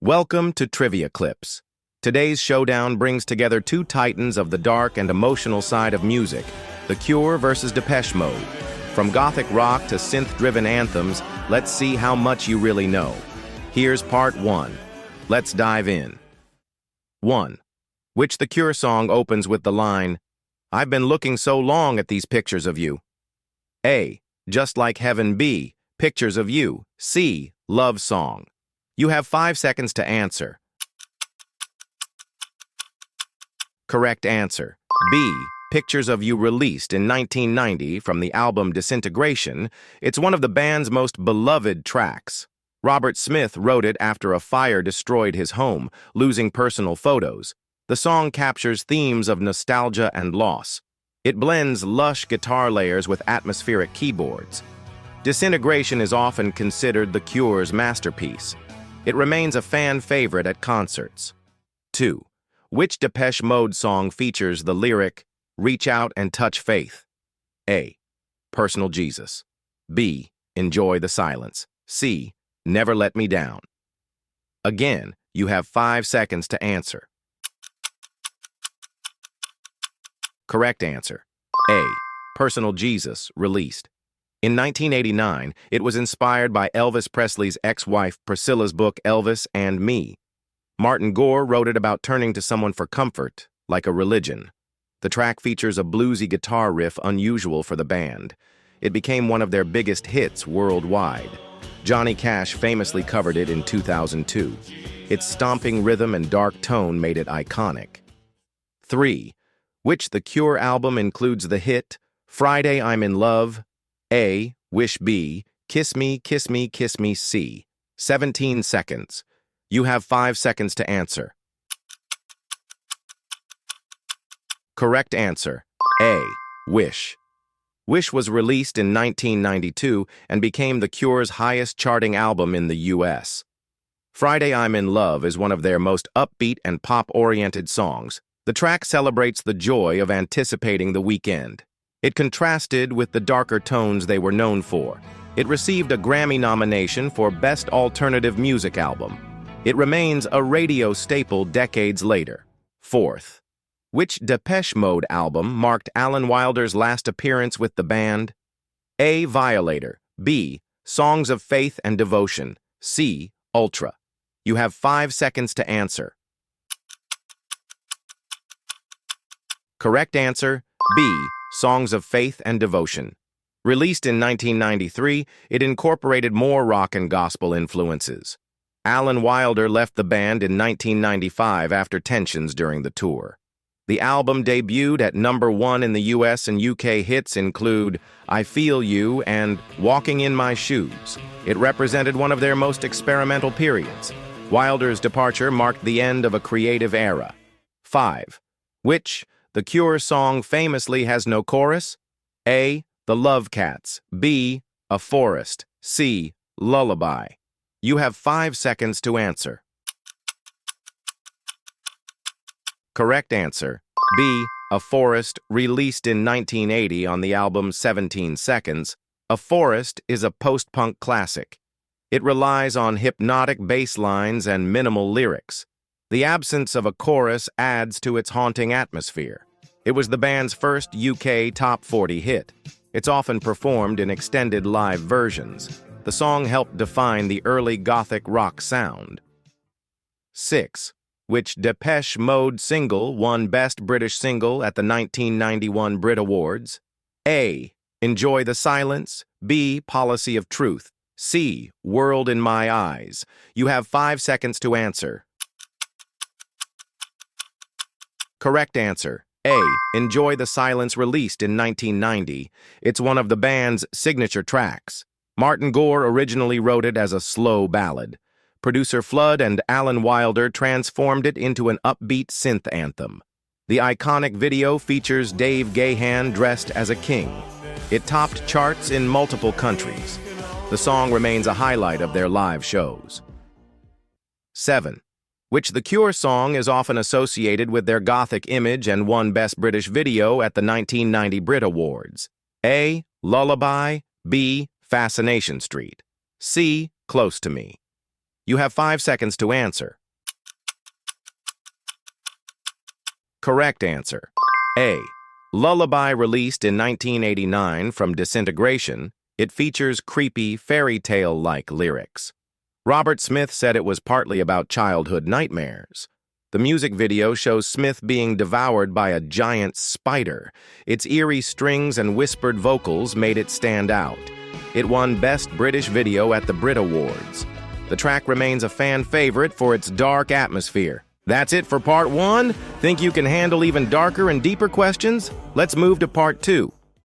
Welcome to Trivia Clips. Today's showdown brings together two titans of the dark and emotional side of music, The Cure versus Depeche Mode. From gothic rock to synth-driven anthems, let's see how much you really know. Here's part 1. Let's dive in. 1. Which The Cure song opens with the line, "I've been looking so long at these pictures of you"? A. Just Like Heaven. B. Pictures of You. C. Love Song. You have 5 seconds to answer. Correct answer. B. Pictures of You, released in 1990 from the album Disintegration. It's one of the band's most beloved tracks. Robert Smith wrote it after a fire destroyed his home, losing personal photos. The song captures themes of nostalgia and loss. It blends lush guitar layers with atmospheric keyboards. Disintegration is often considered The Cure's masterpiece. It remains a fan favorite at concerts. 2. Which Depeche Mode song features the lyric, "Reach out and touch faith"? A. Personal Jesus. B. Enjoy the silence. C. Never Let Me Down. Again, you have 5 seconds to answer. Correct answer. A. Personal Jesus, released. In 1989, it was inspired by Elvis Presley's ex-wife Priscilla's book Elvis and Me. Martin Gore wrote it about turning to someone for comfort, like a religion. The track features a bluesy guitar riff unusual for the band. It became one of their biggest hits worldwide. Johnny Cash famously covered it in 2002. Its stomping rhythm and dark tone made it iconic. 3. Which The Cure album includes the hit, "Friday I'm in Love"? A. Wish. B. Kiss Me, Kiss Me, Kiss Me. C. 17 seconds. You have 5 seconds to answer. Correct answer. A. Wish. Wish was released in 1992 and became The Cure's highest-charting album in the U.S. Friday I'm in Love is one of their most upbeat and pop-oriented songs. The track celebrates the joy of anticipating the weekend. It contrasted with the darker tones they were known for. It received a Grammy nomination for Best Alternative Music Album. It remains a radio staple decades later. 4th. Which Depeche Mode album marked Alan Wilder's last appearance with the band? A. Violator. B. Songs of Faith and Devotion. C. Ultra. You have 5 seconds to answer. Correct answer. B. Songs of Faith and Devotion. Released in 1993, it incorporated more rock and gospel influences. Alan Wilder left the band in 1995 after tensions during the tour. The album debuted at #1 in the US and UK. Hits include I Feel You and Walking in My Shoes. It represented one of their most experimental periods. Wilder's departure marked the end of a creative era. 5. Which The Cure song famously has no chorus? A. The Love Cats. B. A Forest. C. Lullaby. You have 5 seconds to answer. Correct answer. B. A Forest, released in 1980 on the album 17 Seconds. A Forest is a post-punk classic. It relies on hypnotic bass lines and minimal lyrics. The absence of a chorus adds to its haunting atmosphere. It was the band's first UK Top 40 hit. It's often performed in extended live versions. The song helped define the early gothic rock sound. 6. Which Depeche Mode single won Best British Single at the 1991 Brit Awards? A. Enjoy the Silence. B. Policy of Truth. C. World in My Eyes. You have 5 seconds to answer. Correct answer. A. Enjoy the Silence, released in 1990. It's one of the band's signature tracks. Martin Gore originally wrote it as a slow ballad. Producer Flood and Alan Wilder transformed it into an upbeat synth anthem. The iconic video features Dave Gahan dressed as a king. It topped charts in multiple countries. The song remains a highlight of their live shows. 7. Which The Cure song is often associated with their gothic image and won Best British Video at the 1990 Brit Awards? A. Lullaby. B. Fascination Street. C. Close to Me. You have 5 seconds to answer. Correct answer. A. Lullaby released in 1989 from Disintegration, it features creepy, fairy tale-like lyrics. Robert Smith said it was partly about childhood nightmares. The music video shows Smith being devoured by a giant spider. Its eerie strings and whispered vocals made it stand out. It won Best British Video at the Brit Awards. The track remains a fan favorite for its dark atmosphere. That's it for part 1. Think you can handle even darker and deeper questions? Let's move to part 2.